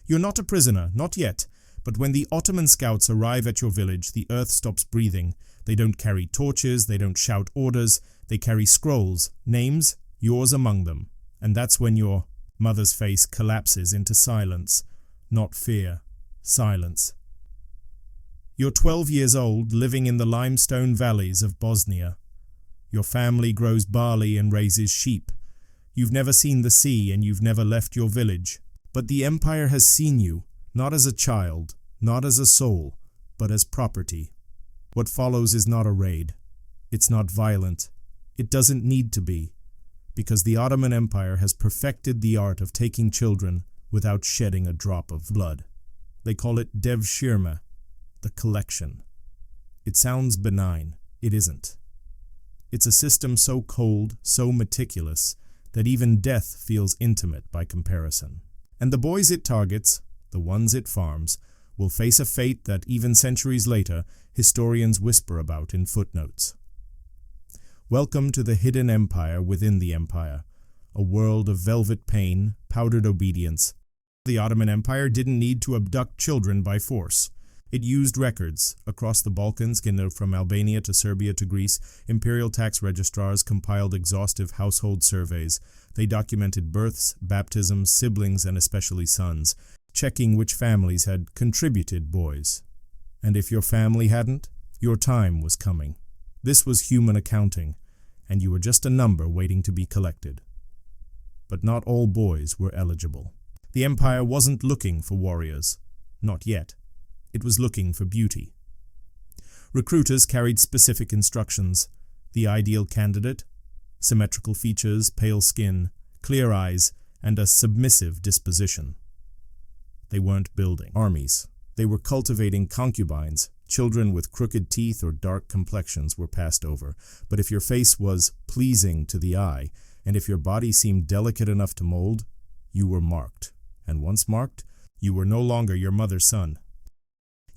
You're not a prisoner, not yet, but when the Ottoman scouts arrive at your village, the earth stops breathing. They don't carry torches, they don't shout orders, they carry scrolls, names, yours among them. And that's when your mother's face collapses into silence, not fear, silence. You're 12 years old, living in the limestone valleys of Bosnia. Your family grows barley and raises sheep. You've never seen the sea and you've never left your village. But the empire has seen you, not as a child, not as a soul, but as property. What follows is not a raid. It's not violent. It doesn't need to be, because the Ottoman Empire has perfected the art of taking children without shedding a drop of blood. They call it Devşirme, the collection. It sounds benign. It isn't. It's a system so cold, so meticulous, that even death feels intimate by comparison. And the boys it targets, the ones it farms, will face a fate that even centuries later, historians whisper about in footnotes. Welcome to the hidden empire within the empire, a world of velvet pain, powdered obedience. The Ottoman Empire didn't need to abduct children by force. It used records across the Balkans, from Albania to Serbia to Greece. Imperial tax registrars compiled exhaustive household surveys. They documented births, baptisms, siblings, and especially sons, checking which families had contributed boys. And if your family hadn't, your time was coming. This was human accounting, and you were just a number waiting to be collected. But not all boys were eligible. The empire wasn't looking for warriors. Not yet. It was looking for beauty. Recruiters carried specific instructions. The ideal candidate: symmetrical features, pale skin, clear eyes, and a submissive disposition. They weren't building armies. They were cultivating concubines. Children with crooked teeth or dark complexions were passed over. But if your face was pleasing to the eye, and if your body seemed delicate enough to mold, you were marked. And once marked, you were no longer your mother's son.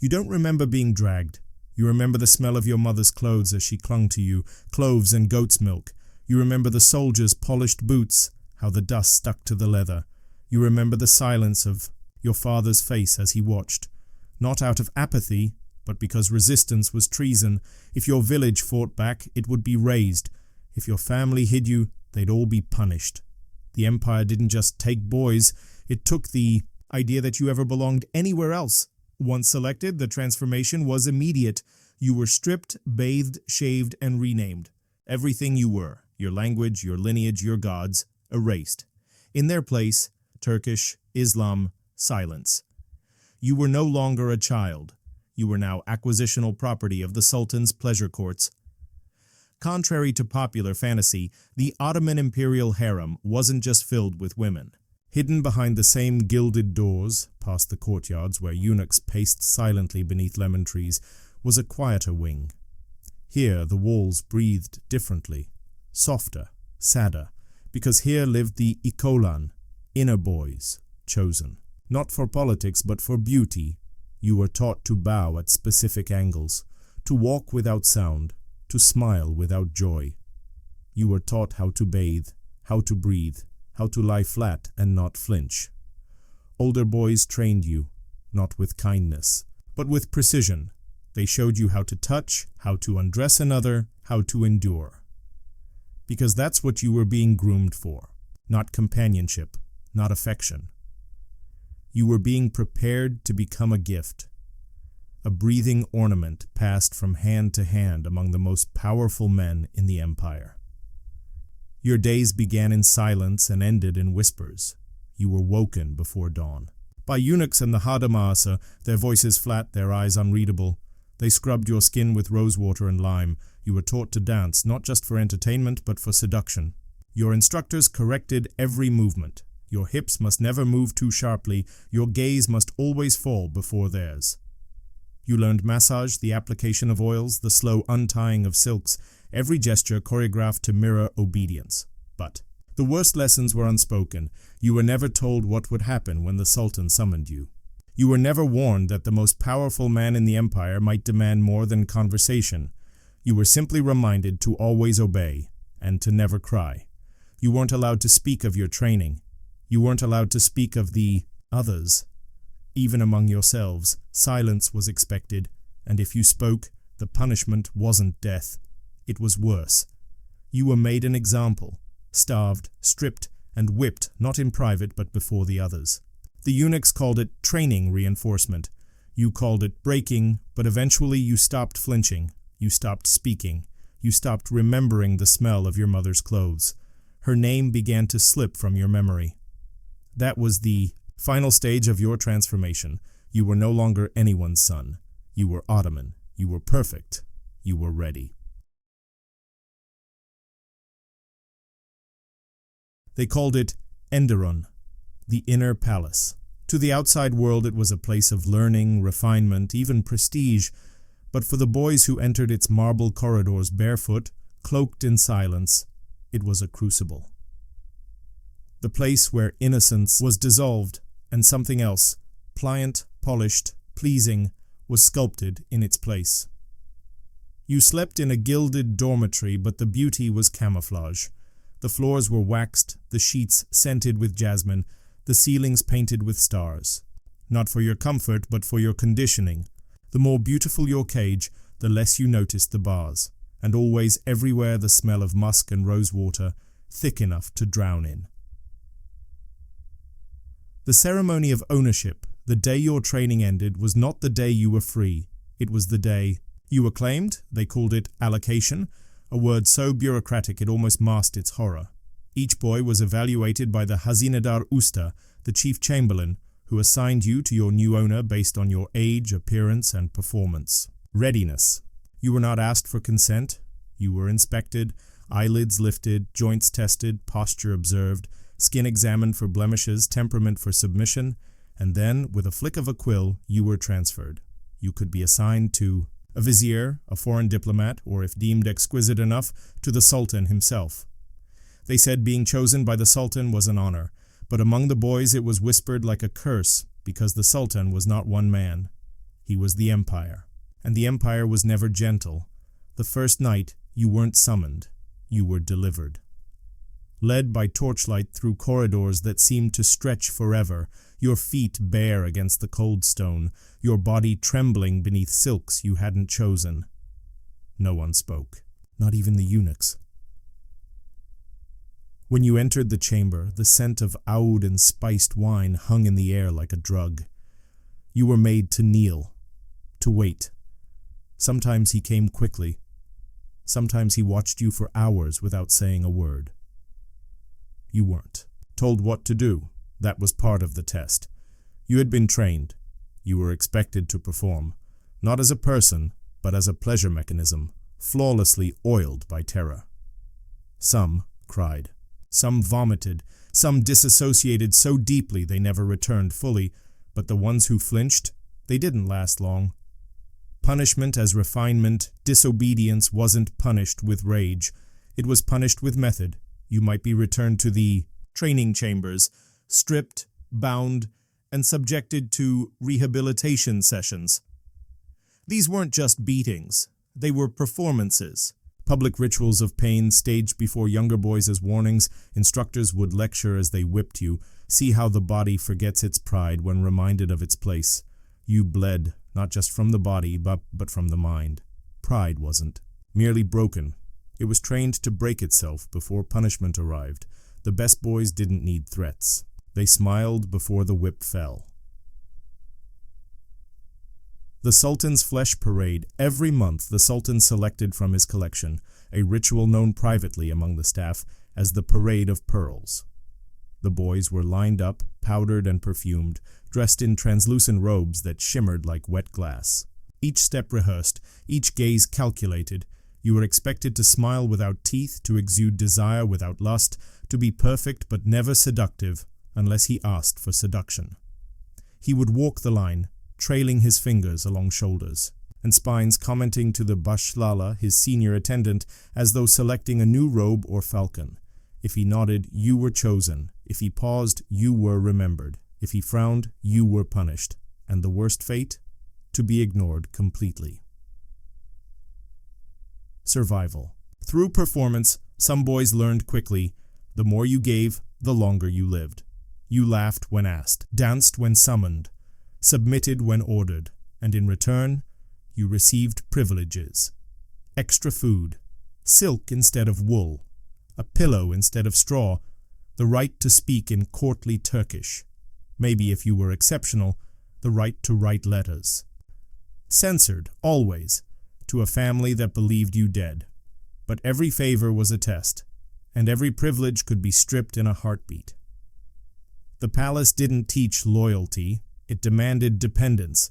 You don't remember being dragged. You remember the smell of your mother's clothes as she clung to you, cloves and goat's milk. You remember the soldiers' polished boots, how the dust stuck to the leather. You remember the silence of your father's face as he watched, not out of apathy, but because resistance was treason. If your village fought back, it would be razed. If your family hid you, they'd all be punished. The empire didn't just take boys, it took the idea that you ever belonged anywhere else. Once selected, the transformation was immediate. You were stripped, bathed, shaved, and renamed. Everything you were, your language, your lineage, your gods, erased. In their place, Turkish, Islam, silence. You were no longer a child. You were now acquisitional property of the Sultan's pleasure courts. Contrary to popular fantasy, the Ottoman imperial harem wasn't just filled with women. Hidden behind the same gilded doors, past the courtyards where eunuchs paced silently beneath lemon trees, was a quieter wing. Here the walls breathed differently, softer, sadder, because here lived the ikolan, inner boys, chosen. Not for politics, but for beauty. You were taught to bow at specific angles, to walk without sound, to smile without joy. You were taught how to bathe, how to breathe, how to lie flat and not flinch. Older boys trained you, not with kindness, but with precision. They showed you how to touch, how to undress another, how to endure. Because that's what you were being groomed for, not companionship, not affection. You were being prepared to become a gift, a breathing ornament passed from hand to hand among the most powerful men in the empire. Your days began in silence and ended in whispers. You were woken before dawn. By eunuchs and the hadamasa, their voices flat, their eyes unreadable. They scrubbed your skin with rosewater and lime. You were taught to dance, not just for entertainment, but for seduction. Your instructors corrected every movement. Your hips must never move too sharply. Your gaze must always fall before theirs. You learned massage, the application of oils, the slow untying of silks, every gesture choreographed to mirror obedience. But the worst lessons were unspoken. You were never told what would happen when the Sultan summoned you. You were never warned that the most powerful man in the empire might demand more than conversation. You were simply reminded to always obey and to never cry. You weren't allowed to speak of your training. You weren't allowed to speak of the others. Even among yourselves, silence was expected, and if you spoke, the punishment wasn't death. It was worse. You were made an example, starved, stripped, and whipped not in private but before the others. The eunuchs called it training reinforcement. You called it breaking, but eventually you stopped flinching. You stopped speaking. You stopped remembering the smell of your mother's clothes. Her name began to slip from your memory. That was the final stage of your transformation. You were no longer anyone's son. You were Ottoman. You were perfect. You were ready. They called it Enderun, the inner palace. To the outside world it was a place of learning, refinement, even prestige, but for the boys who entered its marble corridors barefoot, cloaked in silence, it was a crucible. The place where innocence was dissolved and something else, pliant, polished, pleasing, was sculpted in its place. You slept in a gilded dormitory, but the beauty was camouflage. The floors were waxed, the sheets scented with jasmine, the ceilings painted with stars. Not for your comfort, but for your conditioning. The more beautiful your cage, the less you noticed the bars, and always everywhere the smell of musk and rose water, thick enough to drown in. The ceremony of ownership, the day your training ended, was not the day you were free. It was the day you were claimed. They called it allocation, a word so bureaucratic it almost masked its horror. Each boy was evaluated by the Hazinedar Usta, the chief chamberlain, who assigned you to your new owner based on your age, appearance, and performance. Readiness. You were not asked for consent. You were inspected, eyelids lifted, joints tested, posture observed, skin examined for blemishes, temperament for submission, and then, with a flick of a quill, you were transferred. You could be assigned to a vizier, a foreign diplomat, or if deemed exquisite enough, to the Sultan himself. They said being chosen by the Sultan was an honor, but among the boys it was whispered like a curse, because the Sultan was not one man. He was the Empire, and the Empire was never gentle. The first night, you weren't summoned, you were delivered. Led by torchlight through corridors that seemed to stretch forever, your feet bare against the cold stone, your body trembling beneath silks you hadn't chosen. No one spoke, not even the eunuchs. When you entered the chamber, the scent of oud and spiced wine hung in the air like a drug. You were made to kneel, to wait. Sometimes he came quickly. Sometimes he watched you for hours without saying a word. You weren't told what to do. That was part of the test. You had been trained. You were expected to perform, not as a person, but as a pleasure mechanism, flawlessly oiled by terror. Some cried. Some vomited. Some disassociated so deeply they never returned fully, but the ones who flinched, they didn't last long. Punishment as refinement, disobedience wasn't punished with rage. It was punished with method. You might be returned to the training chambers, stripped, bound, and subjected to rehabilitation sessions. These weren't just beatings. They were performances. Public rituals of pain staged before younger boys as warnings. Instructors would lecture as they whipped you. See how the body forgets its pride when reminded of its place. You bled, not just from the body, but from the mind. Pride wasn't merely broken. It was trained to break itself before punishment arrived. The best boys didn't need threats. They smiled before the whip fell. The Sultan's Flesh Parade. Every month the Sultan selected from his collection a ritual known privately among the staff as the Parade of Pearls. The boys were lined up, powdered and perfumed, dressed in translucent robes that shimmered like wet glass. Each step rehearsed, each gaze calculated. You were expected to smile without teeth, to exude desire without lust, to be perfect but never seductive, unless he asked for seduction. He would walk the line, trailing his fingers along shoulders, and spines commenting to the Bashlala, his senior attendant, as though selecting a new robe or falcon. If he nodded, you were chosen. If he paused, you were remembered. If he frowned, you were punished. And the worst fate? To be ignored completely. Survival. Through performance, some boys learned quickly. The more you gave, the longer you lived. You laughed when asked, danced when summoned. submitted when ordered, and in return, you received privileges. Extra food, silk instead of wool, a pillow instead of straw, the right to speak in courtly Turkish, maybe if you were exceptional, the right to write letters. Censored, always, to a family that believed you dead. But every favor was a test, and every privilege could be stripped in a heartbeat. The palace didn't teach loyalty, it demanded dependence.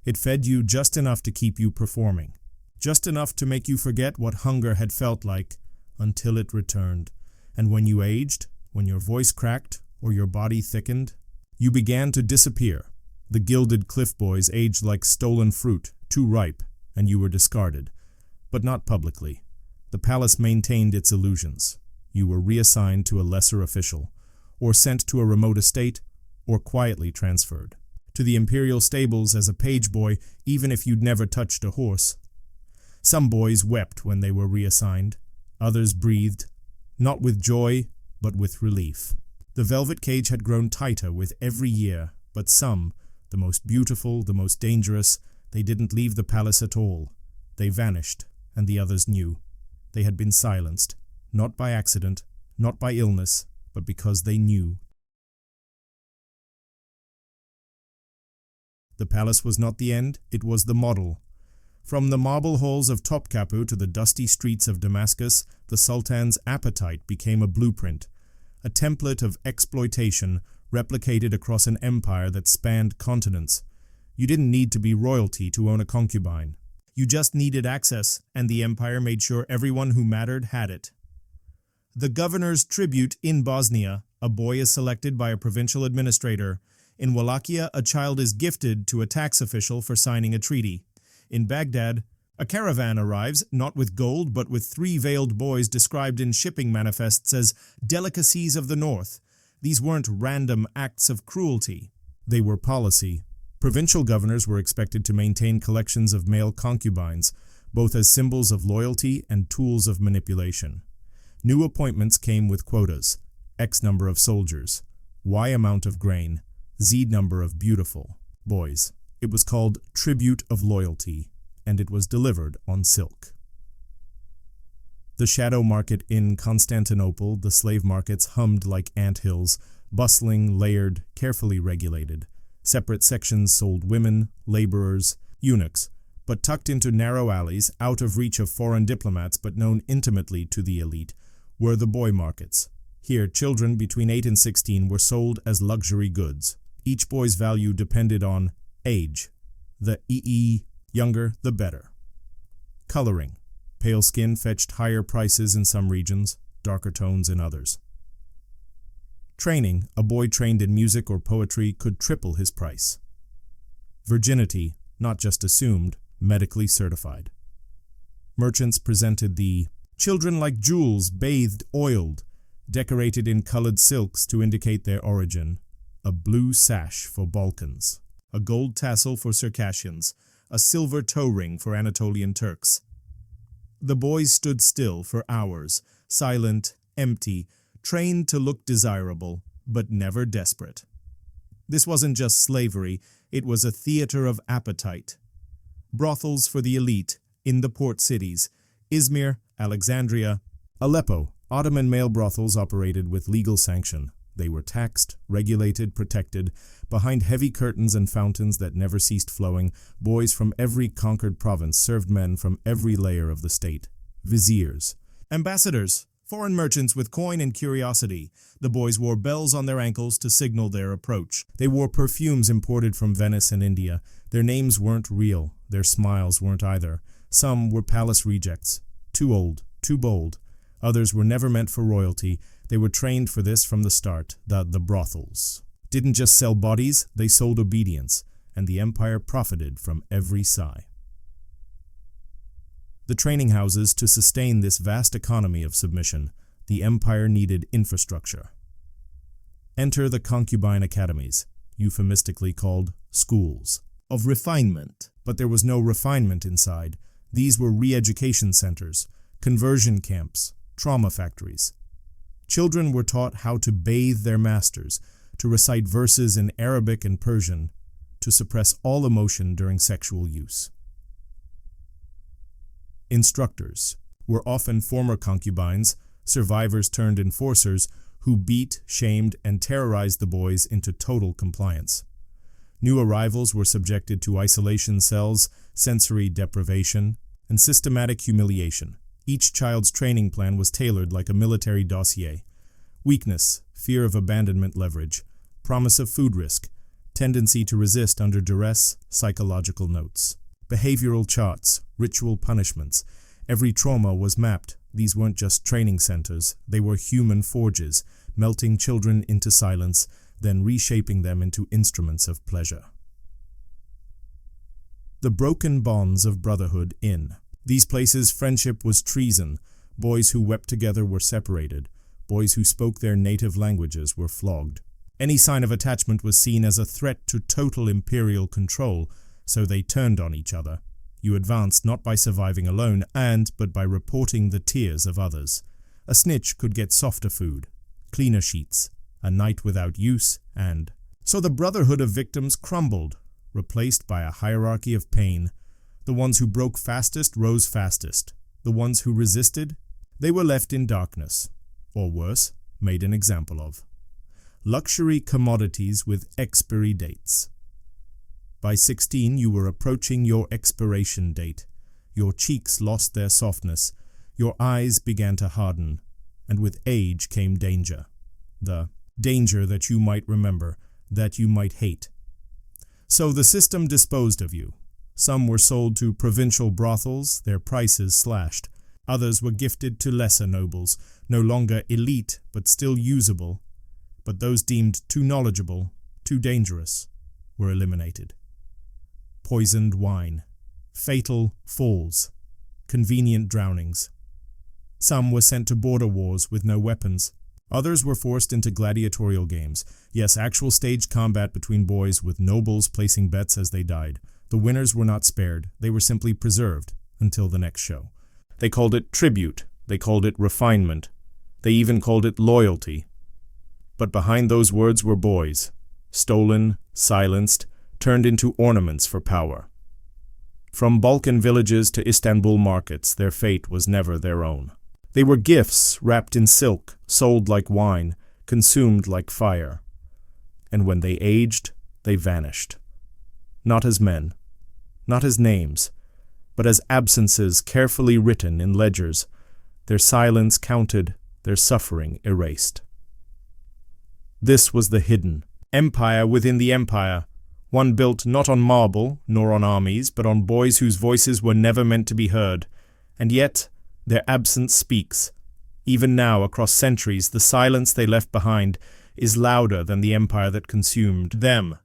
It fed you just enough to keep you performing, just enough to make you forget what hunger had felt like until it returned. And when you aged, when your voice cracked or your body thickened, you began to disappear. The gilded cliff boys aged like stolen fruit, too ripe, and you were discarded. But not publicly. The palace maintained its illusions. You were reassigned to a lesser official, or sent to a remote estate, or quietly transferred to the imperial stables as a page boy, even if you'd never touched a horse. Some boys wept when they were reassigned. Others breathed, not with joy, but with relief. The velvet cage had grown tighter with every year, but some, the most beautiful, the most dangerous, they didn't leave the palace at all. They vanished, and the others knew. They had been silenced, not by accident, not by illness, but because they knew. The palace was not the end, it was the model. From the marble halls of Topkapı to the dusty streets of Damascus, the Sultan's appetite became a blueprint, a template of exploitation replicated across an empire that spanned continents. You didn't need to be royalty to own a concubine. You just needed access, and the empire made sure everyone who mattered had it. The governor's tribute in Bosnia, a boy is selected by a provincial administrator. In Wallachia, a child is gifted to a tax official for signing a treaty. In Baghdad, a caravan arrives, not with gold, but with 3 veiled boys described in shipping manifests as delicacies of the north. These weren't random acts of cruelty. They were policy. Provincial governors were expected to maintain collections of male concubines, both as symbols of loyalty and tools of manipulation. New appointments came with quotas: X number of soldiers, Y amount of grain, Z number of beautiful boys. It was called Tribute of Loyalty, and it was delivered on silk. The shadow market in Constantinople, the slave markets hummed like anthills, bustling, layered, carefully regulated. Separate sections sold women, laborers, eunuchs, but tucked into narrow alleys, out of reach of foreign diplomats but known intimately to the elite, were the boy markets. Here, children between 8 and 16 were sold as luxury goods. Each boy's value depended on age. The younger, the better. Coloring. Pale skin fetched higher prices in some regions, darker tones in others. Training. A boy trained in music or poetry could triple his price. Virginity, not just assumed, medically certified. Merchants presented the children like jewels, bathed, oiled, decorated in colored silks to indicate their origin. A blue sash for Balkans, a gold tassel for Circassians, a silver toe ring for Anatolian Turks. The boys stood still for hours, silent, empty, trained to look desirable, but never desperate. This wasn't just slavery, it was a theater of appetite. Brothels for the elite in the port cities, Izmir, Alexandria, Aleppo. Ottoman male brothels operated with legal sanction. They were taxed, regulated, protected. Behind heavy curtains and fountains that never ceased flowing, boys from every conquered province served men from every layer of the state. Viziers, ambassadors, foreign merchants with coin and curiosity. The boys wore bells on their ankles to signal their approach. They wore perfumes imported from Venice and India. Their names weren't real. Their smiles weren't either. Some were palace rejects. Too old, too bold. Others were never meant for royalty. They were trained for this from the start. The brothels didn't just sell bodies, they sold obedience, and the empire profited from every sigh. The training houses to sustain this vast economy of submission, the empire needed infrastructure. Enter the concubine academies, euphemistically called schools, of refinement. But there was no refinement inside. These were re-education centers, conversion camps, trauma factories. Children were taught how to bathe their masters, to recite verses in Arabic and Persian, to suppress all emotion during sexual use. Instructors were often former concubines, survivors turned enforcers, who beat, shamed, and terrorized the boys into total compliance. New arrivals were subjected to isolation cells, sensory deprivation, and systematic humiliation. Each child's training plan was tailored like a military dossier. Weakness, fear of abandonment leverage, promise of food risk, tendency to resist under duress, psychological notes. Behavioral charts, ritual punishments. Every trauma was mapped. These weren't just training centers, they were human forges, melting children into silence, then reshaping them into instruments of pleasure. The broken bonds of brotherhood in these places, friendship was treason. Boys who wept together were separated. Boys who spoke their native languages were flogged. Any sign of attachment was seen as a threat to total imperial control, so they turned on each other. You advanced not by surviving alone but by reporting the tears of others. A snitch could get softer food, cleaner sheets, a night without use, and so the brotherhood of victims crumbled, replaced by a hierarchy of pain. The ones who broke fastest rose fastest. The ones who resisted, they were left in darkness, or worse, made an example of. Luxury commodities with expiry dates. By 16, you were approaching your expiration date. Your cheeks lost their softness. Your eyes began to harden. And with age came danger. The danger that you might remember, that you might hate. So the system disposed of you. Some were sold to provincial brothels, their prices slashed. Others were gifted to lesser nobles, no longer elite but still usable. But those deemed too knowledgeable, too dangerous, were eliminated. Poisoned wine, fatal falls, convenient drownings. Some were sent to border wars with no weapons. Others were forced into gladiatorial games. Yes, actual stage combat between boys with nobles placing bets as they died. The winners were not spared. They were simply preserved until the next show. They called it tribute. They called it refinement. They even called it loyalty. But behind those words were boys, stolen, silenced, turned into ornaments for power. From Balkan villages to Istanbul markets, their fate was never their own. They were gifts wrapped in silk, sold like wine, consumed like fire. And when they aged, they vanished. Not as men, not as names, but as absences carefully written in ledgers, their silence counted, their suffering erased. This was the hidden empire within the empire, one built not on marble nor on armies, but on boys whose voices were never meant to be heard. And yet, their absence speaks. Even now, across centuries, the silence they left behind is louder than the empire that consumed them.